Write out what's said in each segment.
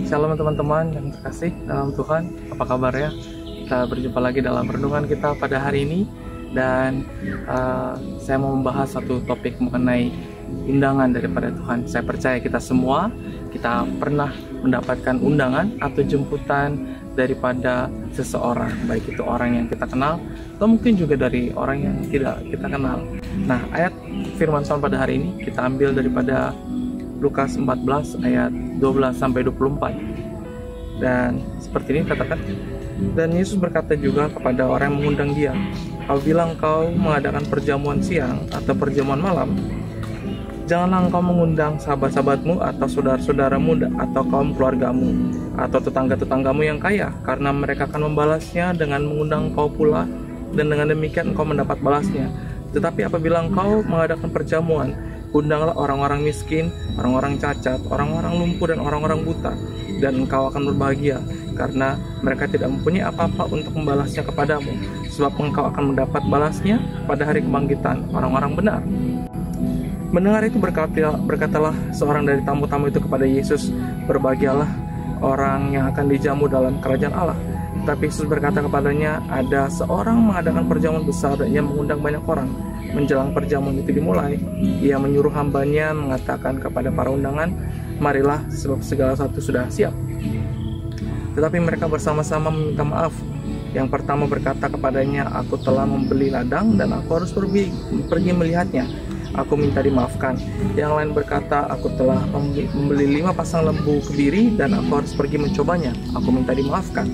Shalom teman-teman yang terkasih dalam Tuhan, apa kabar ya? Kita berjumpa lagi dalam renungan kita pada hari ini. Dan saya mau membahas satu topik mengenai undangan daripada Tuhan. Saya percaya kita semua, kita pernah mendapatkan undangan atau jemputan daripada seseorang, baik itu orang yang kita kenal atau mungkin juga dari orang yang tidak kita kenal. Nah, ayat firman Tuhan pada hari ini kita ambil daripada Lukas 14 ayat 12-24. Dan seperti ini katakan, dan Yesus berkata juga kepada orang yang mengundang dia, apabila engkau mengadakan perjamuan siang atau perjamuan malam, janganlah engkau mengundang sahabat-sahabatmu atau saudara-saudaramu atau kaum keluargamu atau tetangga-tetanggamu yang kaya, karena mereka akan membalasnya dengan mengundang engkau pula, dan dengan demikian engkau mendapat balasnya. Tetapi apabila engkau mengadakan perjamuan, undanglah orang-orang miskin, orang-orang cacat, orang-orang lumpuh, dan orang-orang buta, dan engkau akan berbahagia, karena mereka tidak mempunyai apa-apa untuk membalasnya kepadamu, sebab engkau akan mendapat balasnya pada hari kebangkitan orang-orang benar. Mendengar itu berkatalah seorang dari tamu-tamu itu kepada Yesus, berbahagialah orang yang akan dijamu dalam kerajaan Allah. Tapi Yesus berkata kepadanya, ada seorang mengadakan perjamuan besar dan ia mengundang banyak orang. Menjelang perjamuan itu dimulai, ia menyuruh hambanya mengatakan kepada para undangan, marilah, sebab segala sesuatu sudah siap. Tetapi mereka bersama-sama meminta maaf. Yang pertama berkata kepadanya, aku telah membeli ladang dan aku harus pergi melihatnya, aku minta dimaafkan. Yang lain berkata, aku telah membeli 5 pasang lembu kebiri dan aku harus pergi mencobanya, aku minta dimaafkan.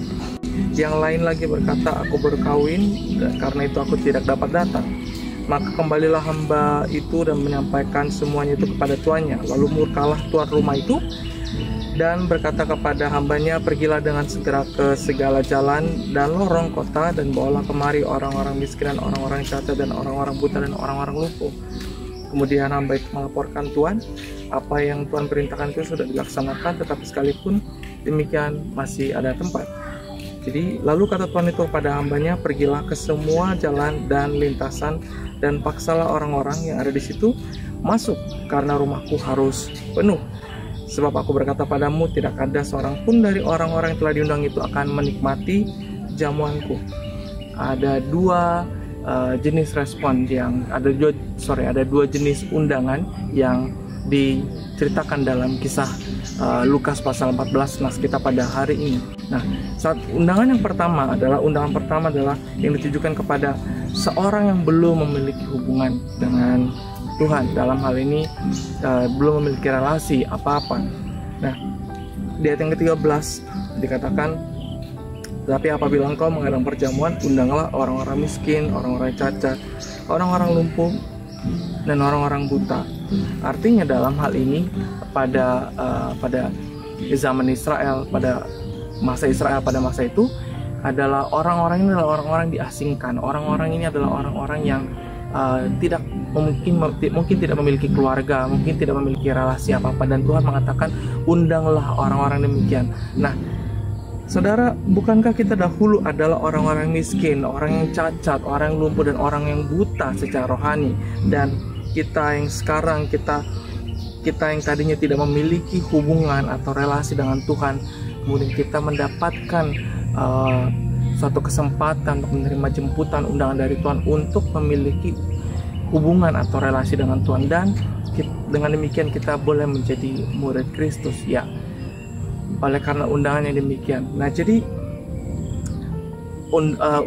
Yang lain lagi berkata, aku berkawin dan karena itu aku tidak dapat datang. Maka kembalilah hamba itu dan menyampaikan semuanya itu kepada tuannya. Lalu murkalah tuan rumah itu dan berkata kepada hambanya, pergilah dengan segera ke segala jalan dan lorong kota dan bawalah kemari orang-orang miskin dan orang-orang cacat dan orang-orang buta dan orang-orang lumpuh. Kemudian hamba itu melaporkan tuan, apa yang tuan perintahkan itu sudah dilaksanakan, tetapi sekalipun demikian masih ada tempat. Jadi lalu kata tuan itu kepada hambanya, pergilah ke semua jalan dan lintasan dan paksalah orang-orang yang ada di situ masuk, karena rumahku harus penuh. Sebab aku berkata padamu, tidak ada seorang pun dari orang-orang yang telah diundang itu akan menikmati jamuanku. Ada dua jenis respon yang ada dua jenis undangan yang diceritakan dalam kisah Lukas pasal 14 nas kita pada hari ini. Nah, undangan yang pertama adalah yang ditujukan kepada seorang yang belum memiliki hubungan dengan Tuhan, dalam hal ini belum memiliki relasi apa-apa. Nah, di ayat yang ke-13 dikatakan, tetapi apabila engkau mengadakan perjamuan, undanglah orang-orang miskin, orang-orang cacat, orang-orang lumpuh, dan orang-orang buta. Artinya dalam hal ini pada zaman Israel, pada masa itu adalah orang-orang ini adalah orang-orang diasingkan. Orang-orang ini adalah orang-orang yang mungkin tidak memiliki keluarga, mungkin tidak memiliki relasi apa-apa, dan Tuhan mengatakan undanglah orang-orang demikian. Nah, saudara, bukankah kita dahulu adalah orang-orang miskin, orang yang cacat, orang yang lumpuh, dan orang yang buta secara rohani? Dan kita yang sekarang, kita yang tadinya tidak memiliki hubungan atau relasi dengan Tuhan, kemudian kita mendapatkan suatu kesempatan untuk menerima jemputan undangan dari Tuhan untuk memiliki hubungan atau relasi dengan Tuhan, dan dengan demikian kita boleh menjadi murid Kristus, ya, oleh karena undangan yang demikian. Nah, jadi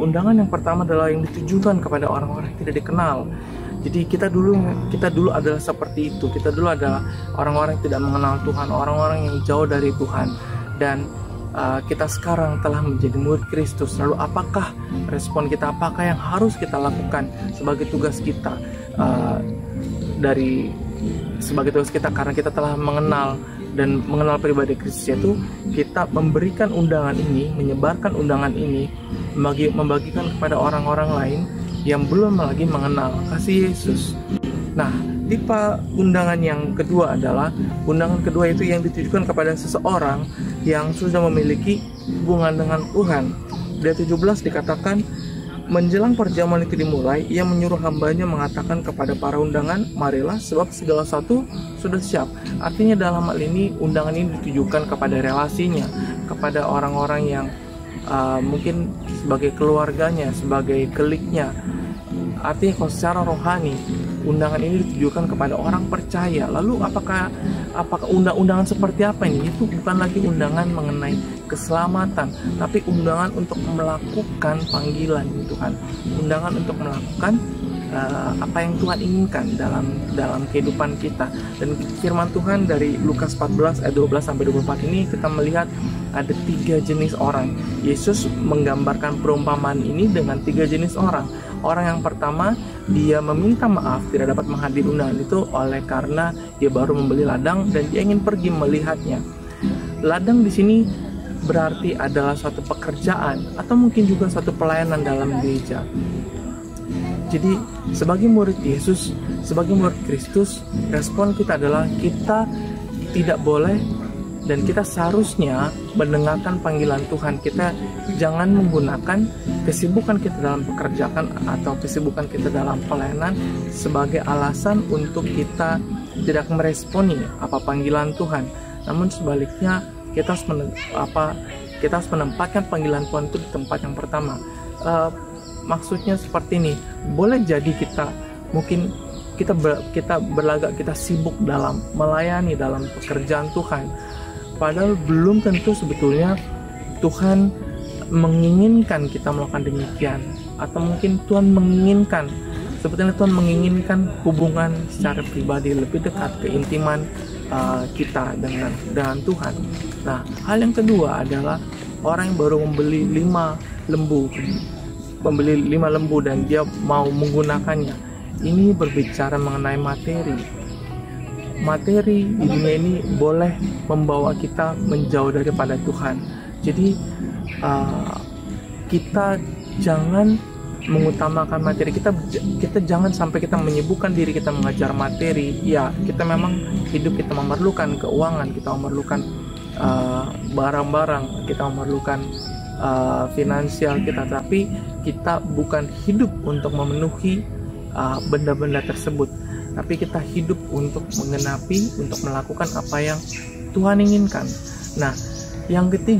undangan yang pertama adalah yang ditujukan kepada orang-orang yang tidak dikenal. Jadi kita dulu adalah seperti itu. Kita dulu adalah orang-orang yang tidak mengenal Tuhan, orang-orang yang jauh dari Tuhan, dan kita sekarang telah menjadi murid Kristus. Lalu apakah respon kita? Apakah yang harus kita lakukan sebagai tugas kita karena kita telah mengenal pribadi Kristus, yaitu kita memberikan undangan ini, menyebarkan undangan ini, membagikan kepada orang-orang lain yang belum lagi mengenal kasih Yesus. Nah, tipe undangan yang kedua adalah undangan kedua itu yang ditujukan kepada seseorang yang sudah memiliki hubungan dengan Tuhan. Di ayat 17 dikatakan, Menjelang perjamuan itu dimulai, ia menyuruh hambanya mengatakan kepada para undangan, marilah sebab segala sesuatu sudah siap. Artinya dalam hal ini, undangan ini ditujukan kepada relasinya, kepada orang-orang yang mungkin sebagai keluarganya, sebagai kliknya. Artinya kalau secara rohani, undangan ini ditujukan kepada orang percaya. Lalu apakah undangan seperti apa ini? Itu bukan lagi undangan mengenai keselamatan, tapi undangan untuk melakukan panggilan Tuhan, undangan untuk melakukan apa yang Tuhan inginkan dalam kehidupan kita. Dan firman Tuhan dari Lukas 14 ayat 12 sampai 24 ini kita melihat ada 3 jenis orang. Yesus menggambarkan perumpamaan ini dengan 3 jenis orang. Orang yang pertama, dia meminta maaf tidak dapat menghadiri undangan itu oleh karena dia baru membeli ladang dan dia ingin pergi melihatnya. Ladang di sini berarti adalah suatu pekerjaan atau mungkin juga suatu pelayanan dalam gereja. Jadi sebagai murid Yesus, sebagai murid Kristus, respon kita adalah kita tidak boleh dan kita seharusnya mendengarkan panggilan Tuhan. Kita jangan menggunakan kesibukan kita dalam pekerjaan atau kesibukan kita dalam pelayanan sebagai alasan untuk kita tidak meresponi apa panggilan Tuhan. Namun sebaliknya kita harus menempatkan panggilan Tuhan itu di tempat yang pertama. Maksudnya seperti ini. Boleh jadi kita mungkin kita berlagak, kita sibuk dalam melayani dalam pekerjaan Tuhan, padahal belum tentu sebetulnya Tuhan menginginkan kita melakukan demikian. Atau mungkin Tuhan menginginkan, sebetulnya Tuhan menginginkan hubungan secara pribadi lebih dekat, keintiman kita dengan Tuhan. Nah, hal yang kedua adalah orang yang baru membeli 5 lembu dan dia mau menggunakannya. Ini berbicara mengenai materi. Materi di dunia ini boleh membawa kita menjauh daripada Tuhan. Jadi kita jangan mengutamakan materi. Kita jangan sampai kita menyibukkan diri kita mengajar materi. Ya, kita memang hidup, kita memerlukan keuangan, kita memerlukan barang-barang, kita memerlukan finansial kita, tapi kita bukan hidup untuk memenuhi benda-benda tersebut, tapi kita hidup untuk menggenapi, untuk melakukan apa yang Tuhan inginkan. Nah,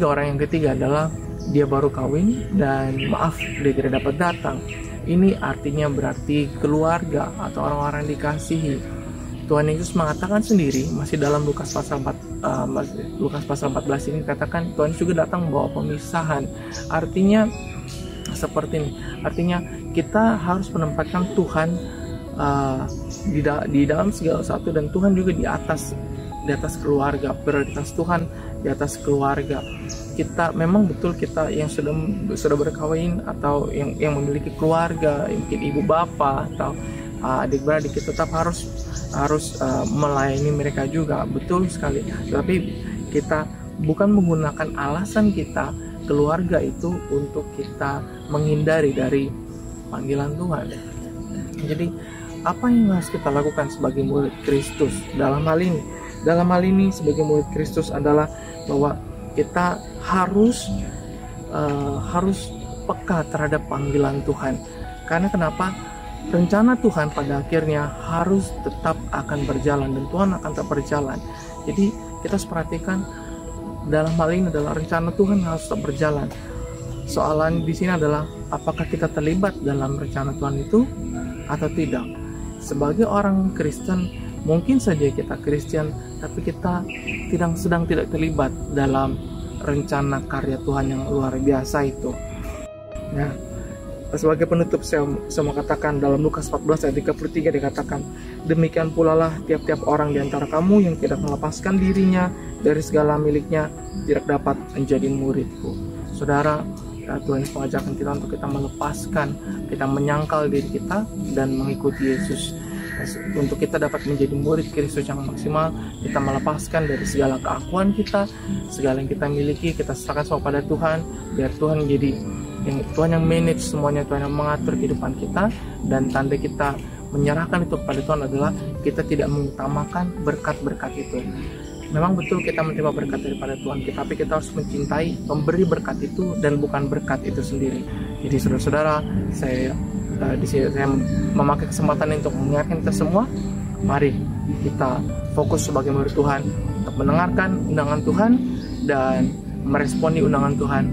orang yang ketiga adalah dia baru kawin dan maaf dia tidak dapat datang. Ini artinya berarti keluarga atau orang-orang yang dikasihi. Tuhan Yesus mengatakan sendiri, masih dalam Lukas pasal 14 ini katakan Tuhan juga datang membawa pemisahan. Artinya seperti ini. Artinya kita harus menempatkan Tuhan di dalam segala sesuatu, dan Tuhan juga di atas keluarga. Prioritas Tuhan di atas keluarga. Kita memang betul, kita yang sudah berkawin atau yang memiliki keluarga, mungkin ibu bapak atau adik-beradik, kita tetap harus melayani mereka juga, betul sekali. Tapi kita bukan menggunakan alasan kita keluarga itu untuk kita menghindari dari panggilan Tuhan. Jadi apa yang harus kita lakukan sebagai murid Kristus dalam hal ini? Dalam hal ini sebagai murid Kristus adalah bahwa kita harus peka terhadap panggilan Tuhan. Karena kenapa? Rencana Tuhan pada akhirnya harus tetap akan berjalan, dan Tuhan akan tetap berjalan. Jadi kita harus perhatikan dalam hal ini adalah rencana Tuhan harus tetap berjalan. Soalan di sini adalah apakah kita terlibat dalam rencana Tuhan itu atau tidak. Sebagai orang Kristen, mungkin saja kita Kristen, tapi kita sedang tidak terlibat dalam rencana karya Tuhan yang luar biasa itu. Nah, sebagai penutup saya mau katakan dalam Lukas 14 ayat 33 dikatakan, demikian pula lah tiap-tiap orang di antara kamu yang tidak melepaskan dirinya dari segala miliknya tidak dapat menjadi muridku. Saudara, Tuhan mengajarkan kita untuk kita melepaskan, kita menyangkal diri kita dan mengikuti Yesus. Untuk kita dapat menjadi murid Kristus yang maksimal, kita melepaskan dari segala keakuan kita, segala yang kita miliki, kita serahkan semua pada Tuhan, biar Tuhan menjadi Tuhan yang manage semuanya, Tuhan yang mengatur kehidupan kita. Dan tanda kita menyerahkan itu kepada Tuhan adalah kita tidak mengutamakan berkat-berkat itu. Memang betul kita menerima berkat daripada Tuhan kita, tapi kita harus mencintai pemberi berkat itu dan bukan berkat itu sendiri. Jadi saudara-saudara, di sini saya memakai kesempatan untuk mengingatkan kita semua, mari kita fokus sebagai murid Tuhan untuk mendengarkan undangan Tuhan dan meresponi undangan Tuhan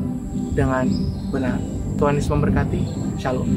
dengan benar. Tuhan Yesus memberkati. Shalom.